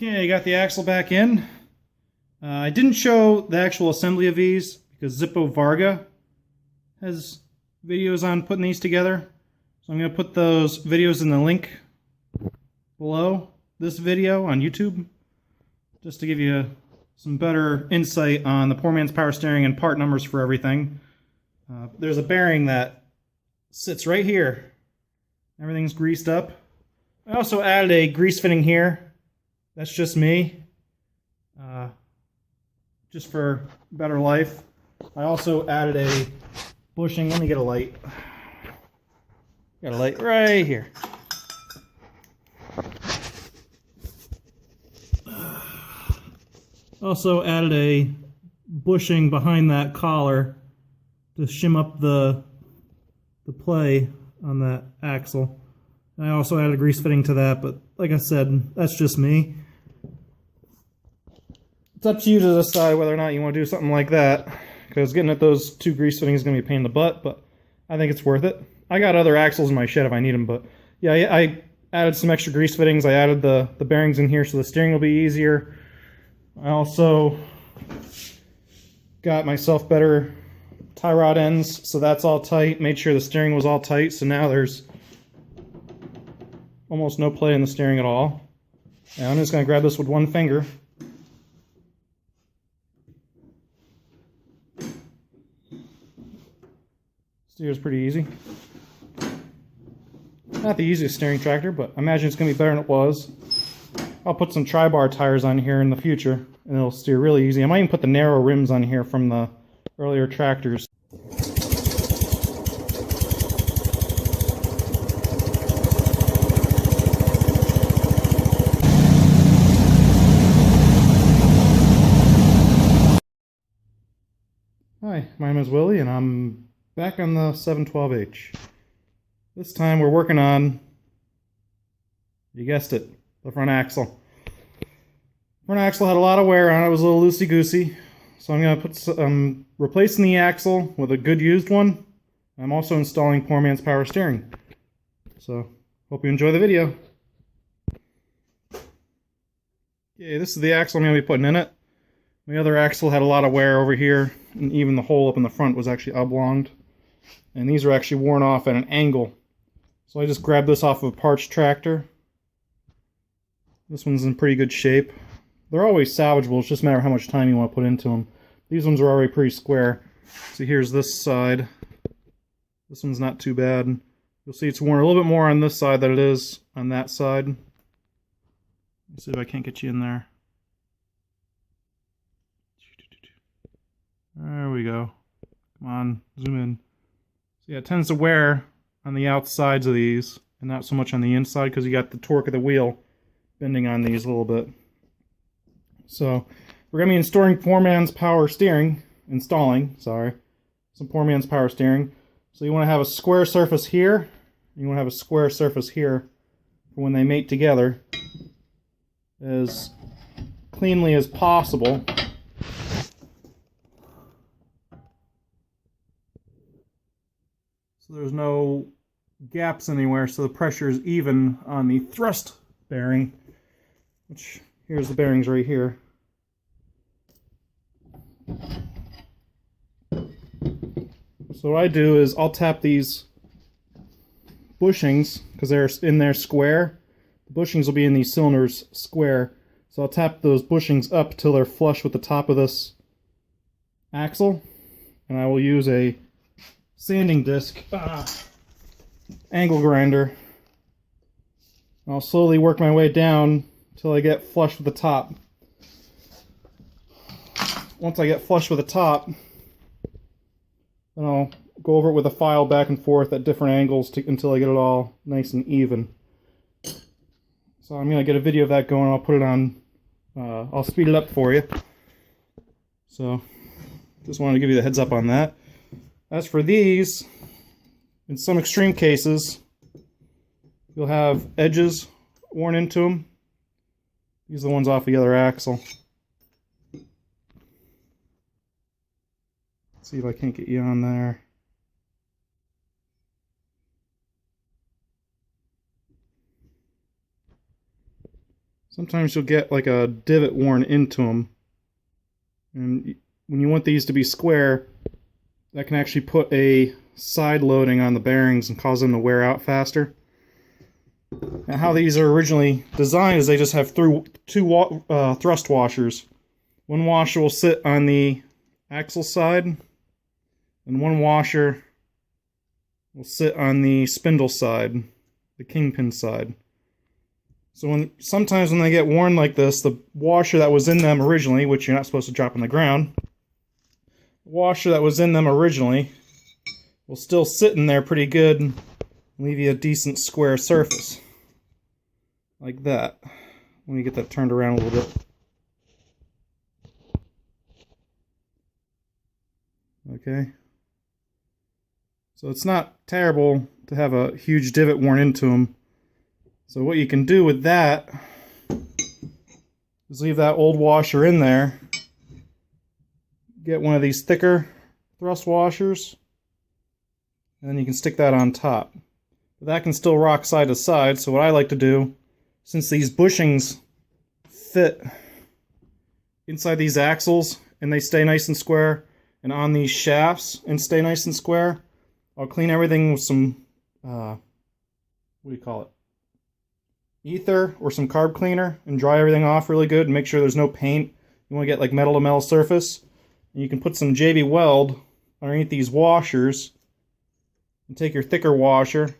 Okay, got the axle back in. I didn't show the actual assembly of these because Zippo Varga has videos on putting these together. So I'm going to put those videos in the link below this video on YouTube, just to give you some better insight on the poor man's power steering and part numbers for everything. There's a bearing that sits right here. Everything's greased up. I also added a grease fitting here. That's just me. Just for better life. I also added a bushing. Let me get a light. Got a light right here. Also added a bushing behind that collar to shim up the play on that axle. I also added a grease fitting to that, but like I said, that's just me. It's up to you to decide whether or not you want to do something like that, because getting at those two grease fittings is going to be a pain in the butt, but I think it's worth it. I got other axles in my shed if I need them, but yeah, I added some extra grease fittings. I added the bearings in here so the steering will be easier. I also got myself better tie rod ends, so that's all tight. Made sure the steering was all tight, so now there's almost no play in the steering at all. And I'm just going to grab this with one finger. Steers pretty easy. Not the easiest steering tractor, but I imagine it's going to be better than it was. I'll put some tri-bar tires on here in the future, and it'll steer really easy. I might even put the narrow rims on here from the earlier tractors. Hi, my name is Willie, and I'm back on the 712H. This time we're working on, you guessed it, the front axle. Front axle had a lot of wear on it. It was a little loosey-goosey. So I'm going to put replacing the axle with a good used one. I'm also installing poor man's power steering. So, hope you enjoy the video. Okay, this is the axle I'm going to be putting in it. My other axle had a lot of wear over here, and even the hole up in the front was actually oblonged. And these are actually worn off at an angle. So I just grabbed this off of a parts tractor. This one's in pretty good shape. They're always salvageable, it's just a matter of how much time you want to put into them. These ones are already pretty square. So here's this side. This one's not too bad. You'll see it's worn a little bit more on this side than it is on that side. Let's see if I can't get you in there. There we go. Come on, zoom in. So yeah, it tends to wear on the outsides of these and not so much on the inside because you got the torque of the wheel bending on these a little bit. So we're going to be installing poor man's power steering. Some poor man's power steering. So you want to have a square surface here. You want to have a square surface here for when they mate together as cleanly as possible. So there's no gaps anywhere, so the pressure is even on the thrust bearing, which here's the bearings right here. So what I do is I'll tap these bushings, because they're in there square. The bushings will be in these cylinders square. So I'll tap those bushings up till they're flush with the top of this axle. And I will use a sanding disc, angle grinder. I'll slowly work my way down until I get flush with the top. Once I get flush with the top, then I'll go over it with a file back and forth at different angles until I get it all nice and even. So I'm going to get a video of that going. I'll put it on, I'll speed it up for you. So, just wanted to give you the heads up on that. As for these, in some extreme cases, you'll have edges worn into them. These are the ones off the other axle. Let's see if I can't get you on there. sometimes you'll get like a divot worn into them. And when you want these to be square, that can actually put a side loading on the bearings and cause them to wear out faster. Now, how these are originally designed is they just have two thrust washers. One washer will sit on the axle side, and one washer will sit on the spindle side, the kingpin side. So sometimes when they get worn like this, the washer that was in them originally, which you're not supposed to drop on the ground, the washer that was in them originally will still sit in there pretty good and leave you a decent square surface. Like that. Let me get that turned around a little bit. Okay. So it's not terrible to have a huge divot worn into them. So what you can do with that is leave that old washer in there. Get one of these thicker thrust washers, and then you can stick that on top. But that can still rock side to side, so what I like to do, since these bushings fit inside these axles and they stay nice and square, and on these shafts and stay nice and square, I'll clean everything with some, what do you call it? Ether or some carb cleaner, and dry everything off really good and make sure there's no paint. You want to get like metal to metal surface. And you can put some JB Weld underneath these washers and take your thicker washer,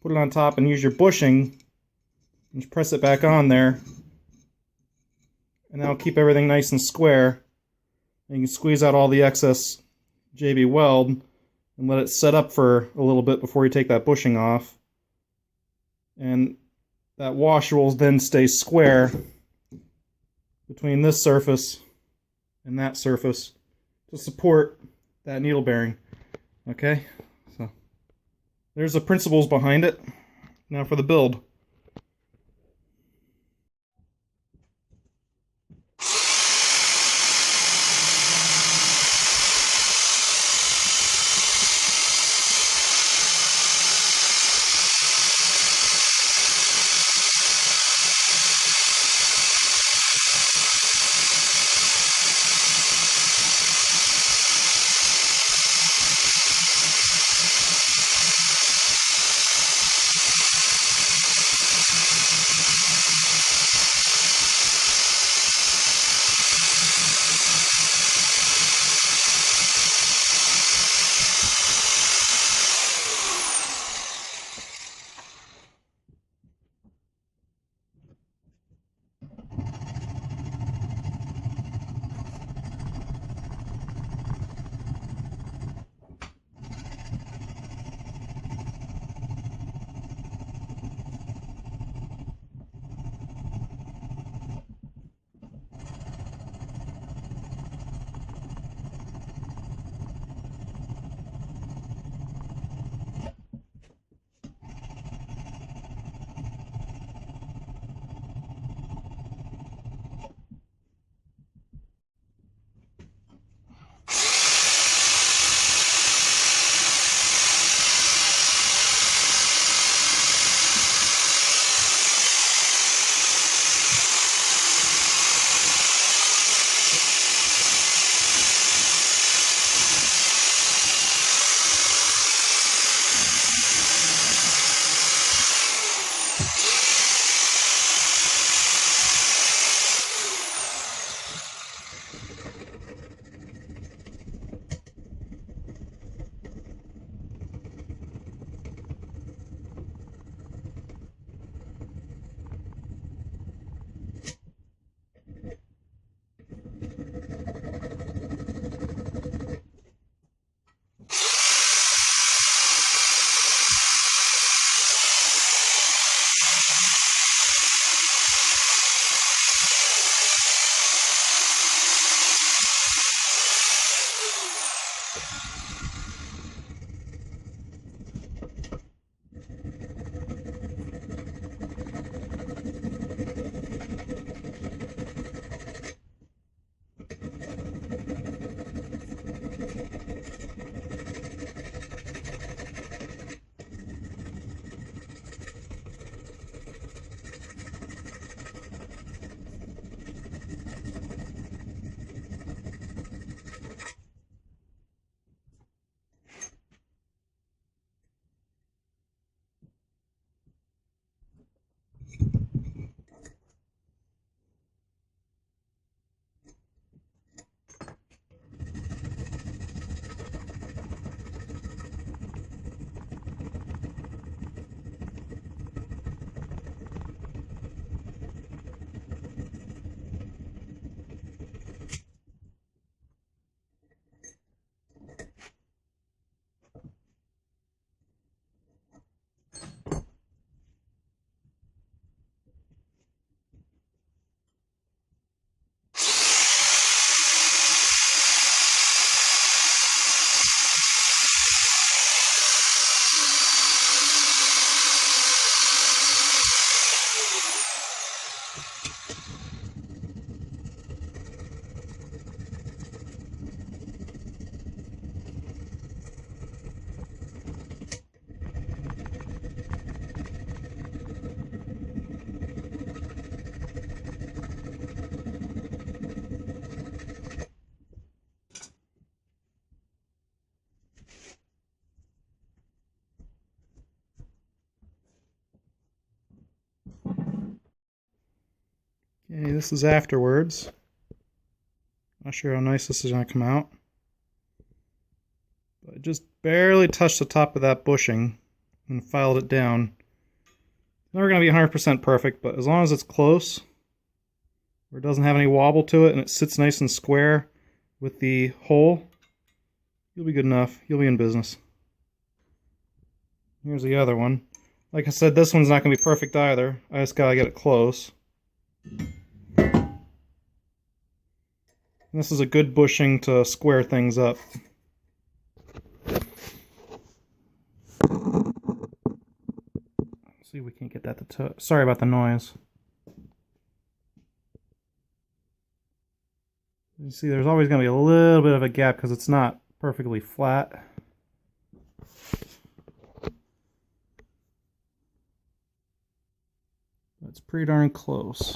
put it on top and use your bushing and just press it back on there, and that'll keep everything nice and square. And you can squeeze out all the excess JB Weld and let it set up for a little bit before you take that bushing off. And that washer will then stay square between this surface and that surface to support that needle bearing. Okay, so there's the principles behind it. Now for the build. Okay, this is afterwards. Not sure how nice this is going to come out. But I just barely touched the top of that bushing and filed it down. Never going to be 100% perfect, but as long as it's close, where it doesn't have any wobble to it, and it sits nice and square with the hole, you'll be good enough. You'll be in business. Here's the other one. Like I said, this one's not going to be perfect either. I just got to get it close. And this is a good bushing to square things up. See if we can't get that to sorry about the noise. You see, there's always going to be a little bit of a gap because it's not perfectly flat. It's pretty darn close.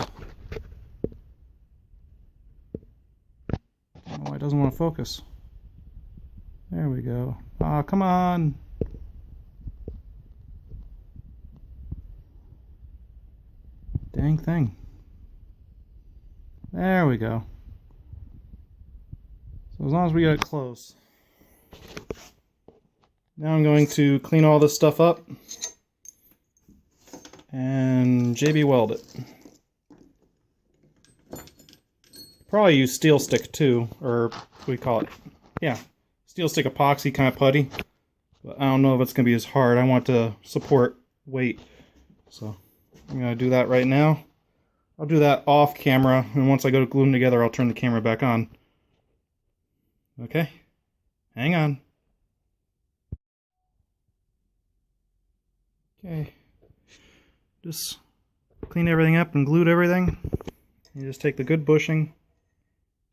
I don't know why it doesn't want to focus. There we go. Ah, come on. Dang thing. There we go. So as long as we get it close. Now I'm going to clean all this stuff up and JB weld it. Probably use steel stick too, or what do we call it? Yeah, steel stick epoxy kind of putty. But I don't know if it's going to be as hard. I want to support weight. So I'm going to do that right now. I'll do that off camera, and once I go to glue them together, I'll turn the camera back on. Okay, hang on. Okay, just cleaned everything up and glued everything. You just take the good bushing,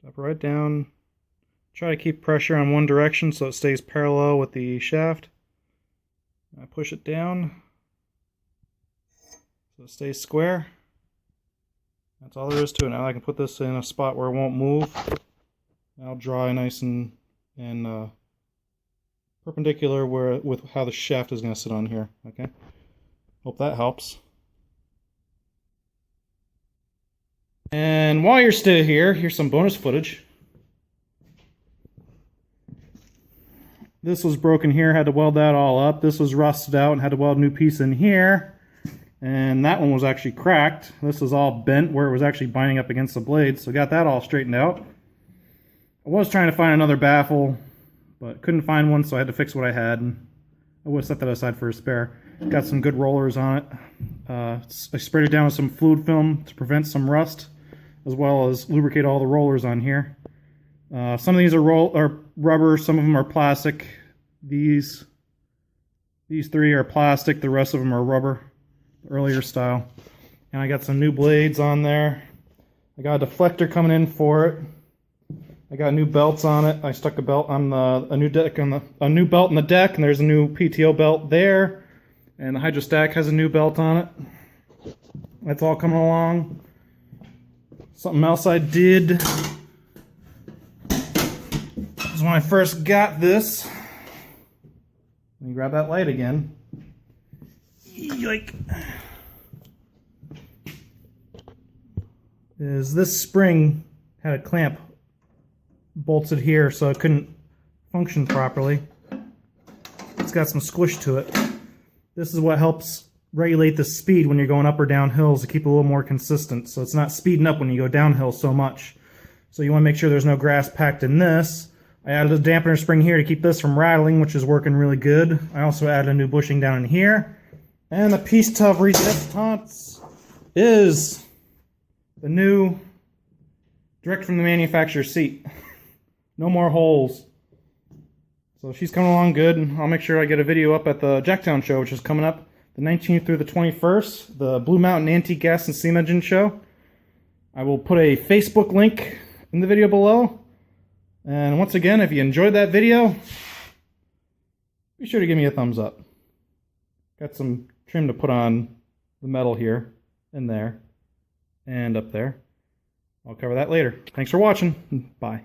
drop it right down. Try to keep pressure on one direction so it stays parallel with the shaft. I push it down so it stays square. That's all there is to it. Now I can put this in a spot where it won't move. That'll dry nice and perpendicular with how the shaft is going to sit on here. Okay. Hope that helps. And while you're still here, here's some bonus footage. This was broken here, had to weld that all up. This was rusted out and had to weld a new piece in here. And that one was actually cracked. This was all bent where it was actually binding up against the blade, so got that all straightened out. I was trying to find another baffle, but couldn't find one, so I had to fix what I had. And I would have set that aside for a spare. Got some good rollers on it. I sprayed it down with some fluid film to prevent some rust, as well as lubricate all the rollers on here. Some of these are rubber, some of them are plastic. These three are plastic, the rest of them are rubber, earlier style. And I got some new blades on there. I got a deflector coming in for it. I got new belts on it. I stuck a belt on a new belt in the deck, and there's a new PTO belt there. And the hydrostack has a new belt on it. That's all coming along. Something else I did was when I first got this. Let me grab that light again. Yoink. Is this spring had a clamp bolted here so it couldn't function properly. It's got some squish to it. This is what helps regulate the speed when you're going up or down hills to keep it a little more consistent, so it's not speeding up when you go downhill so much. So you want to make sure there's no grass packed in this. I added a dampener spring here to keep this from rattling, which is working really good. I also added a new bushing down in here. And the piece of resistance is the new direct from the manufacturer seat. No more holes. So she's coming along good. I'll make sure I get a video up at the Jacktown show, which is coming up the 19th through the 21st, the Blue Mountain Antique Gas and Steam Engine show. I will put a Facebook link in the video below. And once again, if you enjoyed that video, be sure to give me a thumbs up. Got some trim to put on the metal here, and there, and up there. I'll cover that later. Thanks for watching. Bye.